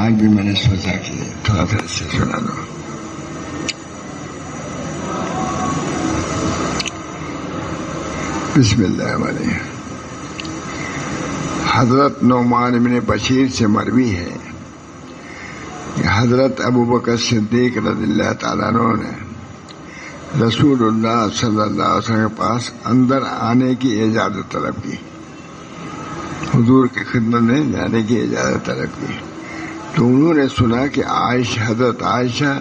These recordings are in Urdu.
آج بھی میں نے سوچا کہ تھوڑا سا اس سے سنا دو. بسم اللہ الرحمن الرحیم. حضرت نعمان بن بشیر سے مروی ہے کہ حضرت ابوبکر صدیق رضی اللہ تعالیٰ عنہ نے رسول اللہ صلی اللہ علیہ وسلم کے پاس اندر آنے کی اجازت طلب کی. حضور کی خدمت میں جانے کی اجازت طلب کی تو انہوں نے سنا کہ حضرت عائشہ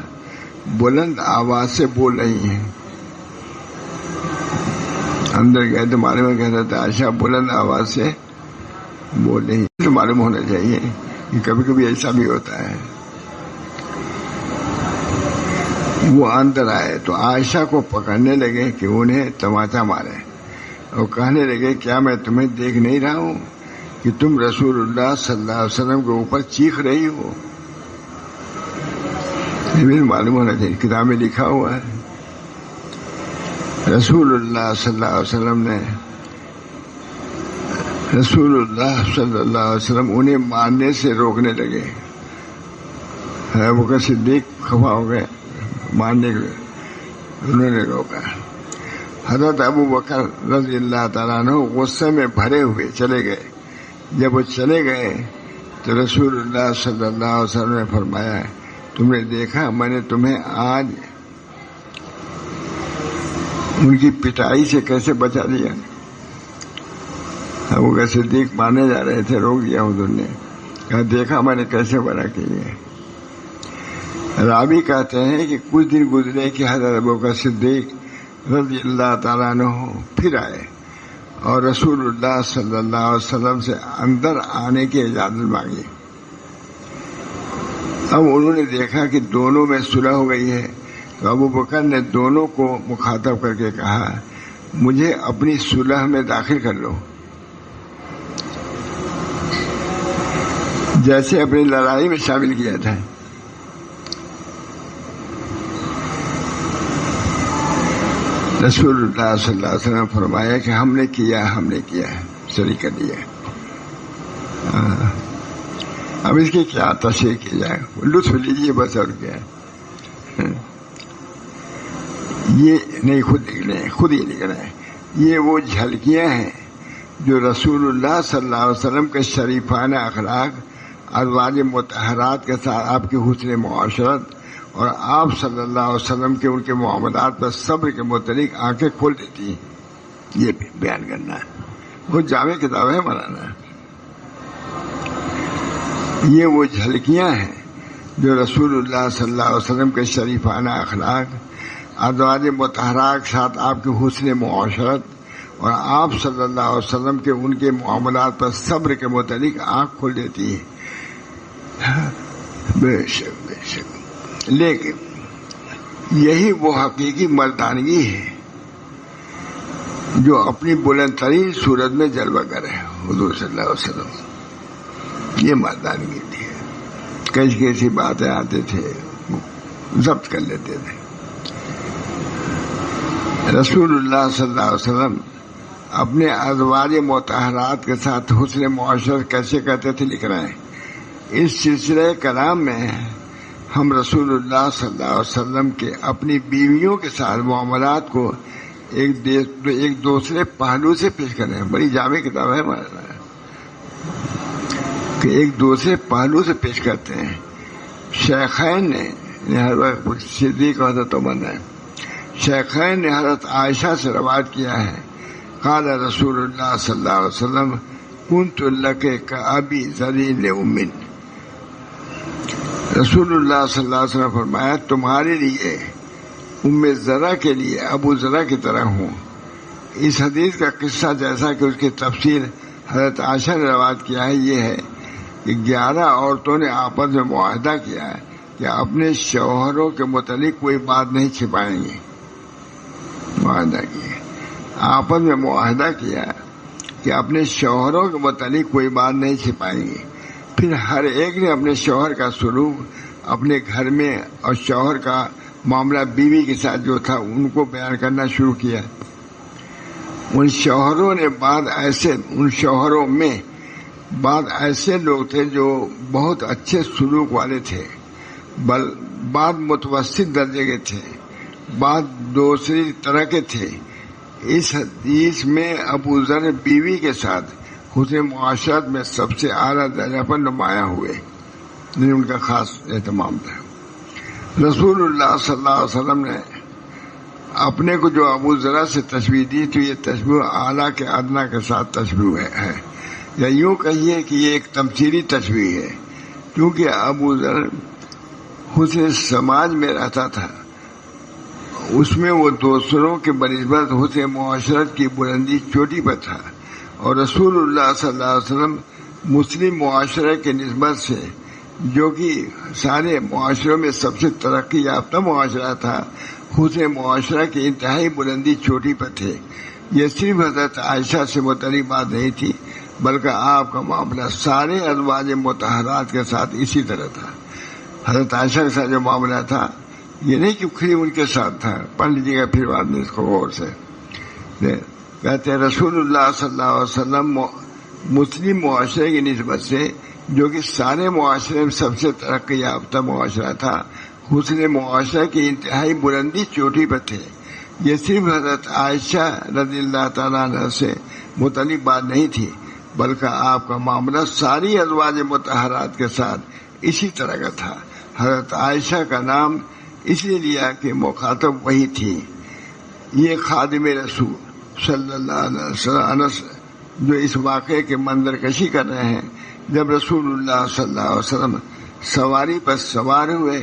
بلند آواز سے بول رہی ہیں. اندر گئے تو معلوم ہے کہ حضرت عائشہ بلند آواز سے بول رہی ہیں. تو معلوم ہونا چاہیے کہ کبھی کبھی ایسا بھی ہوتا ہے. وہ اندر آئے تو عائشہ کو پکڑنے لگے کہ انہیں تماچا مارے اور کہنے لگے کیا میں تمہیں دیکھ نہیں رہا ہوں کہ تم رسول اللہ صلی اللہ علیہ وسلم کے اوپر چیخ رہی ہو. یہ بھی معلوم ہونا چاہیے, کتاب میں لکھا ہوا ہے. رسول اللہ صلی اللہ علیہ وسلم انہیں مارنے سے روکنے لگے. ابو بکر صدیق خفا ہو گئے, مارنے کے انہوں نے روکا. حضرت ابو بکر رضی اللہ تعالیٰ عنہ غصے میں بھرے ہوئے چلے گئے. جب وہ چلے گئے تو رسول اللہ صلی اللہ علیہ وسلم نے فرمایا تم نے دیکھا میں نے تمہیں آج ان کی پٹائی سے کیسے بچا دیا. ابو بکر صدیق مارنے جا رہے تھے, روک دیا حضور نے, کہا دیکھا میں نے کیسے بڑا کیے. راوی کہتے ہیں کہ کچھ دن گزرے کہ حضرت ابو بکر صدیق رضی اللہ تعالیٰ عنہ پھر آئے اور رسول اللہ صلی اللہ علیہ وسلم سے اندر آنے کی اجازت مانگی. اب انہوں نے دیکھا کہ دونوں میں صلح ہو گئی ہے تو ابو بکر نے دونوں کو مخاطب کر کے کہا مجھے اپنی صلح میں داخل کر لو, جیسے اپنی لڑائی میں شامل کیا تھا. رسول اللہ صلی اللہ علیہ وسلم نے فرمایا کہ ہم نے کیا شریک کر دیا. اب اس کی کیا تشریح کی جائے, لطف لیجیے بس. اور کیا یہ نہیں, خود ہی نکلے. یہ وہ جھلکیاں ہیں جو رسول اللہ صلی اللہ علیہ وسلم کے شریفانہ اخلاق, ازواج مطہرات کے ساتھ آپ کی حسن معاشرت اور آپ صلی اللہ علیہ وسلم کے ان کے معاملات پر صبر کے متعلق آنکھیں کھول دیتی ہیں. یہ بیان کرنا ہے, بہت جامع کتاب ہے مولانا. یہ وہ جھلکیاں ہیں جو رسول اللہ صلی اللہ علیہ وسلم کے شریفانہ اخلاق, ازواج مطہرات کے ساتھ آپ کی حسن معاشرت اور آپ صلی اللہ علیہ وسلم کے ان کے معاملات پر صبر کے متعلق آنکھ کھول دیتی ہے. بے شک. لیکن یہی وہ حقیقی مردانگی ہے جو اپنی بلند ترین صورت میں جلوہ کرے. حضور صلی اللہ علیہ وسلم یہ مردانگی تھی. کیسی باتیں آتے تھے ضبط کر لیتے تھے. رسول اللہ صلی اللہ علیہ وسلم اپنے ازواج مطہرات کے ساتھ حسن معاشرت کیسے کرتے تھے لکھ رہے ہیں. اس سلسلے کلام میں ہم رسول اللہ صلی اللہ علیہ وسلم کے اپنی بیویوں کے ساتھ معاملات کو ایک دوسرے پہلو سے پیش کر رہے ہیں. بڑی جامع کتاب ہے ہمارا کہ ایک دوسرے پہلو سے پیش کرتے ہیں. شیخین نے ہر وقت صدیق حضرت عمر نے شیخین نے حضرت عائشہ سے روایت کیا ہے قال رسول اللہ صلی اللہ علیہ وسلم کنت لک کابی ذلیل لامن. رسول اللہ صلی اللہ علیہ وسلم فرمایا تمہارے لیے ام ذرا کے لیے ابو ذرا کی طرح ہوں. اس حدیث کا قصہ جیسا کہ اس کی تفسیر حضرت عائشہ نے روایت کیا ہے یہ ہے کہ 11 عورتوں نے آپس میں معاہدہ کیا ہے کہ اپنے شوہروں کے متعلق کوئی بات نہیں چھپائیں گے. آپس میں معاہدہ کیا کہ اپنے شوہروں کے متعلق کوئی بات نہیں چھپائیں گے. پھر ہر ایک نے اپنے شوہر کا سلوک اپنے گھر میں اور شوہر کا معاملہ بیوی کے ساتھ جو تھا ان کو بیان کرنا شروع کیا. ان شوہروں میں بعض ایسے لوگ تھے جو بہت اچھے سلوک والے تھے، بعض متوسط درجے کے تھے، بعض دوسری طرح کے تھے۔ اس حدیث میں ابو ذر بیوی کے ساتھ حسن معاشرت میں سب سے اعلیٰ درجہ پر نمایاں ہوئے، ان کا خاص اہتمام تھا۔ رسول اللہ صلی اللہ علیہ وسلم نے اپنے کو جو ابو ذر سے تشبیہ دی تو یہ تشبیہ اعلیٰ کے ادنا کے ساتھ تشبیہ ہے، یا یوں کہیے کہ یہ ایک تمثیلی تشبیہ ہے، کیونکہ ابو ذر حسن سماج میں رہتا تھا، اس میں وہ دوسروں کے بنسبت حسن معاشرت کی بلندی چوٹی پر تھا، اور رسول اللہ صلی اللہ علیہ وسلم مسلم معاشرے کے نسبت سے جو کہ سارے معاشروں میں سب سے ترقی یافتہ معاشرہ تھا، حسن معاشرہ کی انتہائی بلندی چوٹی پر تھے۔ یہ صرف حضرت عائشہ سے متعلق بات نہیں تھی، بلکہ آپ کا معاملہ سارے ازواج مطہرات کے ساتھ اسی طرح تھا۔ حضرت عائشہ کے ساتھ جو معاملہ تھا یہ نہیں کہ خود ان کے ساتھ تھا، پڑھ لیجیے گا پھر بعد میں اس کو غور سے۔ کہتے ہیں رسول اللہ صلی اللہ علیہ وسلم مسلم معاشرے کی نسبت سے جو کہ سارے معاشرے میں سب سے ترقی یافتہ معاشرہ تھا، حسن معاشرہ کی انتہائی بلندی چوٹی پر تھے۔ یہ صرف حضرت عائشہ رضی اللہ تعالیٰ عنہ سے متعلق بات نہیں تھی، بلکہ آپ کا معاملہ ساری ازواج مطہرات کے ساتھ اسی طرح کا تھا۔ حضرت عائشہ کا نام اس لیے لیا کہ مخاطب وہی تھی۔ یہ خادم رسول صلی اللہ علیہ وسلم جو اس واقعے کے منظر کشی کر رہے ہیں، جب رسول اللہ صلی اللہ علیہ وسلم سواری پر سوار ہوئے،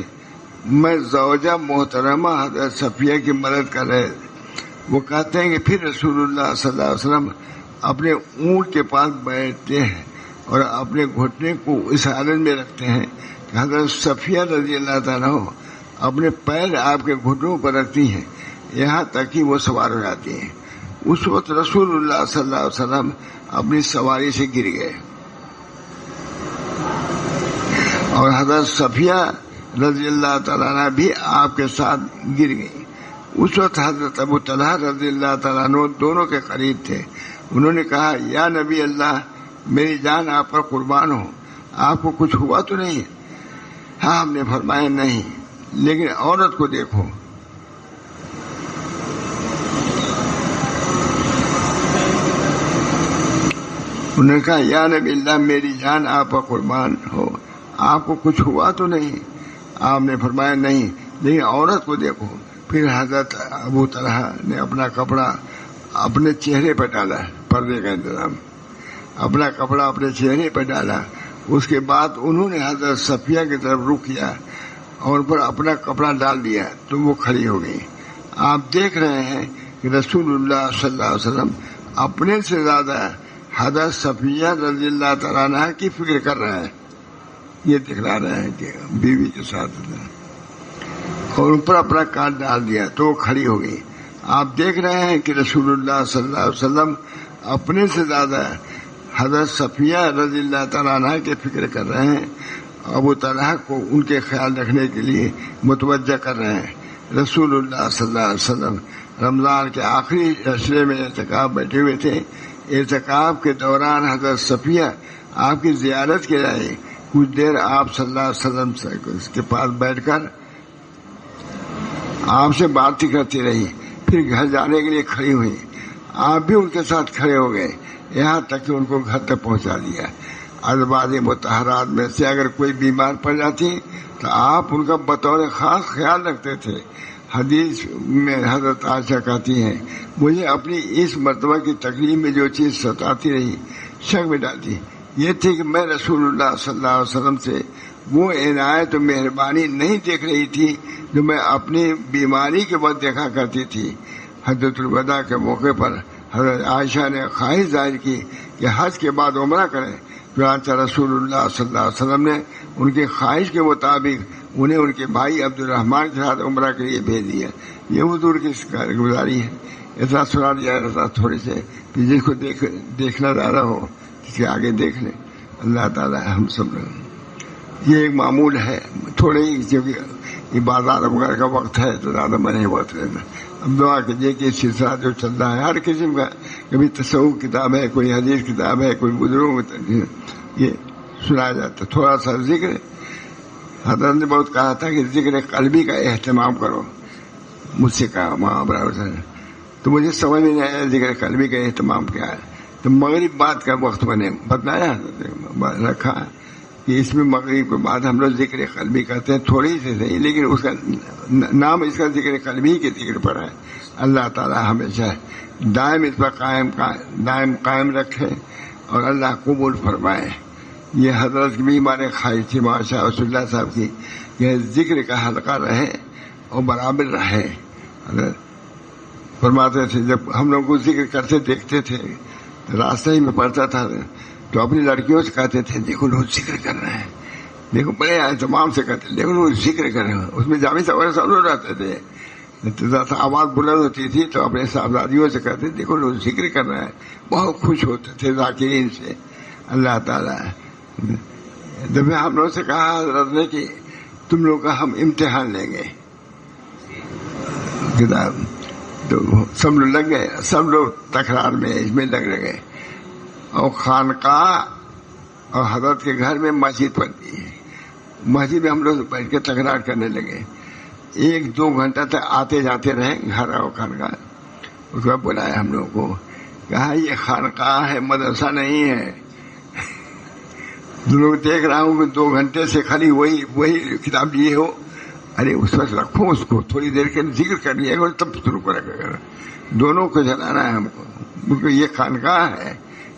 میں زوجہ محترمہ حضرت صفیہ کی مدد کر رہے، وہ کہتے ہیں کہ پھر رسول اللہ صلی اللہ علیہ وسلم اپنے اونٹ کے پاس بیٹھتے ہیں اور اپنے گھٹنے کو اس حالت میں رکھتے ہیں کہ حضرت صفیہ رضی اللہ تعالیٰ اپنے پیر آپ کے گھٹنوں پر رکھتی ہیں، یہاں تک کہ وہ سوار ہو جاتی ہیں۔ اس وقت رسول اللہ صلی اللہ علیہ وسلم اپنی سواری سے گر گئے اور حضرت صفیہ رضی اللہ تعالیٰ عنہ بھی آپ کے ساتھ گر گئی۔ اس وقت حضرت ابو طلحہ رضی اللہ تعالیٰ عنہ دونوں کے قریب تھے۔ انہوں نے کہا، یا نبی اللہ، میری جان آپ پر قربان ہو، آپ کو کچھ ہوا تو نہیں؟ ہاں، ہم نے فرمایا نہیں، لیکن عورت کو دیکھو۔ انہوں نے کہا، یا نبی اللہ، میری جان آپ پر قربان ہو، آپ کو کچھ ہوا تو نہیں؟ آپ نے فرمایا نہیں، لیکن عورت کو دیکھو۔ پھر حضرت ابو طلحہ نے اپنا کپڑا اپنے چہرے پر ڈالا، پردے کا انتظام، اپنا کپڑا اپنے چہرے پر ڈالا۔ اس کے بعد انہوں نے حضرت صفیہ کی طرف رخ کیا اور ان پر اپنا کپڑا ڈال دیا تو وہ کھڑی ہو گئی۔ آپ دیکھ رہے ہیں کہ رسول اللہ صلی اللہ علیہ وسلم اپنے سے زیادہ حضرت صفیہ رضی اللہ تعالیٰ عنہ کی فکر کر رہے ہیں، یہ دکھلا رہے ہیں کہ بیوی کے ساتھ، اور ان پر اپنا کاٹ ڈال دیا تو وہ کھڑی ہو گئی۔ آپ دیکھ رہے ہیں کہ رسول اللہ صلی اللہ علیہ وسلم اپنے سے زیادہ حضرت صفیہ رضی اللہ تعالیٰ عنہ کی فکر کر رہے ہیں، ابو طلحہ کو ان کے خیال رکھنے کے لیے متوجہ کر رہے ہیں۔ رسول اللہ صلی اللہ علیہ وسلم رمضان کے آخری عشرے میں اعتکاف بیٹھے ہوئے تھے۔ اعتکاف کے دوران حضرت صفیہ آپ کی زیارت کے لیے کچھ دیر آپ صلی اللہ علیہ وسلم کے پاس بیٹھ کر آپ سے بات کرتی رہی، پھر گھر جانے کے لیے کھڑی ہوئی۔ آپ بھی ان کے ساتھ کھڑے ہو گئے، یہاں تک کہ ان کو گھر تک پہنچا دیا۔ ازواج مطہرات میں سے اگر کوئی بیمار پڑ جاتی تو آپ ان کا بطور خاص خیال رکھتے تھے۔ حدیث میں حضرت عائشہ کہتی ہیں، مجھے اپنی اس مرتبہ کی تقریب میں جو چیز ستاتی رہی، شک میں ڈالتی، یہ تھی کہ میں رسول اللہ صلی اللہ علیہ وسلم سے وہ عنایت و مہربانی نہیں دیکھ رہی تھی جو میں اپنی بیماری کے وقت دیکھا کرتی تھی۔ حجۃ الوداع کے موقع پر حضرت عائشہ نے خواہش ظاہر کی کہ حج کے بعد عمرہ کریں، چنانچہ رسول اللہ صلی اللہ علیہ وسلم نے ان کی خواہش کے مطابق انہیں ان کے بھائی عبد الرحمن کے ساتھ عمرہ کے لیے بھیج دیا۔ یہ حضور کی کارگزاری ہے۔ اتنا سنا دیا رہتا تھوڑے سے، جس کو دیکھنا زیادہ ہو اس کے آگے دیکھ لیں۔ اللہ تعالیٰ ہم سب یہ ایک معمول ہے، تھوڑے ہی کیونکہ عبادات وغیرہ کا وقت ہے تو زیادہ میں نہیں وقت لینا۔ اب دعا کیجیے کہ سلسلہ جو چل رہا ہے ہر قسم کا، کبھی تصوف کتاب ہے، کوئی حدیث کتاب ہے، کوئی بزرگوں کی یہ سنایا جاتا. تھوڑا سا ذکر. حضرت نے بہت کہا تھا کہ ذکر قلبی کا اہتمام کرو. مجھ سے کہا وہاں برابر سے, تو مجھے سمجھ میں نہیں آیا ذکر قلبی کا اہتمام کیا ہے. تو مغرب بعد کا وقت میں نے بتلایا رکھا کہ اس میں مغرب کے بعد ہم لوگ ذکر قلبی کرتے ہیں, تھوڑی سے صحیح, لیکن اس کا نام اس کا ذکر قلبی کے ذکر پر ہے. اللہ تعالیٰ ہمیشہ دائم اس پر قائم رکھے اور اللہ قبول فرمائے. یہ حضرت کی بھی ہمارے خواہش تھی ماشاء رسول اللہ صاحب کی کہ ذکر کا حلقہ رہے اور برابر رہے. حضرت فرماتے تھے جب ہم لوگ کو ذکر کرتے دیکھتے تھے راستے ہی میں پڑتا تھا تو اپنی لڑکیوں سے کہتے تھے دیکھو لوگ ذکر کر رہے ہیں, دیکھو بڑے اہتمام سے کہتے دیکھو لوگ ذکر کر رہے ہیں. اس میں جامع صاحب سب لوگ رہتے تھے, آواز بلند ہوتی تھی تو اپنے صاحبزادیوں سے کہتے دیکھو لوگ ذکر کر رہے ہیں. بہت خوش ہوتے تھے ذاکرین سے. اللہ تعالیٰ جب ہم لوگ سے کہا حضرت نے کہ تم لوگ کا ہم امتحان لیں گے کتاب, تو سب لوگ لگ گئے, سب لوگ تکرار میں اس میں لگ گئے. اور خانقاہ اور حضرت کے گھر میں مسجد پڑتی ہے, مسجد میں ہم لوگ بیٹھ کے تکرار کرنے لگے. 1-2 گھنٹہ تک آتے جاتے رہے گھر اور خانقاہ. اس کو بلایا ہم لوگوں کو, کہا یہ خانقاہ ہے مدرسہ نہیں ہے. لوگ دیکھ رہا ہوں کہ 2 گھنٹے سے خالی وہی کتاب لیے ہو. ارے اس وقت رکھو اس کو, تھوڑی دیر کے ذکر کر لیا گا تب شروع کرے. دونوں کو چلانا ہے ہم کو, کیونکہ یہ خانقاہ ہے,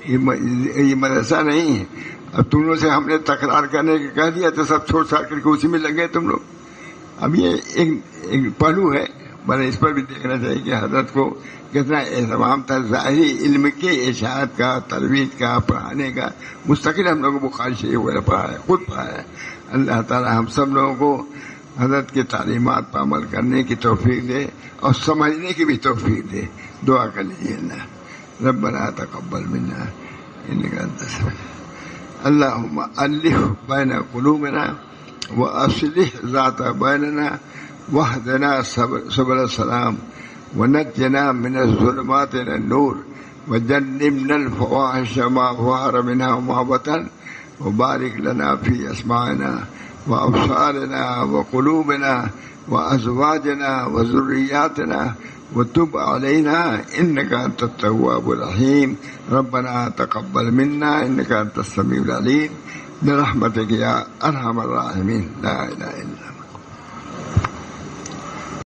یہ مدرسہ نہیں ہے. اب تم لوگ سے ہم نے تکرار کرنے کے کہہ دیا تو سب چھوڑ چھاڑ کر کے اسی میں لگے تم لوگ. اب یہ ایک پہلو ہے, بلے اس پر بھی دیکھنا چاہیے کہ حضرت کو کتنا اہتمام تھا ظاہری علم کے اشاعت کا, ترویج کا, پڑھانے کا. مستقل ہم لوگوں کو بخاری شریف وغیرہ پڑھا ہے, خود پڑھا ہے. اللہ تعالیٰ ہم سب لوگوں کو حضرت کی تعلیمات پر عمل کرنے کی توفیق دے اور سمجھنے کی بھی توفیق دے. دعا کر لیجیے اللہ. ربنا تقبل منا انک انت السمیع. اللہم الف بین قلوبنا واصلح ذات بیننا واہدنا سبل السلام ونجنا من الظلمات الى النور وجنبنا الفواحش ما ظهر منها وما بطن وبارك لنا في اسماعنا وابصارنا وقلوبنا وازواجنا وذرياتنا وتب علينا انك انت التواب الرحيم. ربنا تقبل منا انك انت السميع العليم برحمتك يا ارحم الراحمين. لا اله الا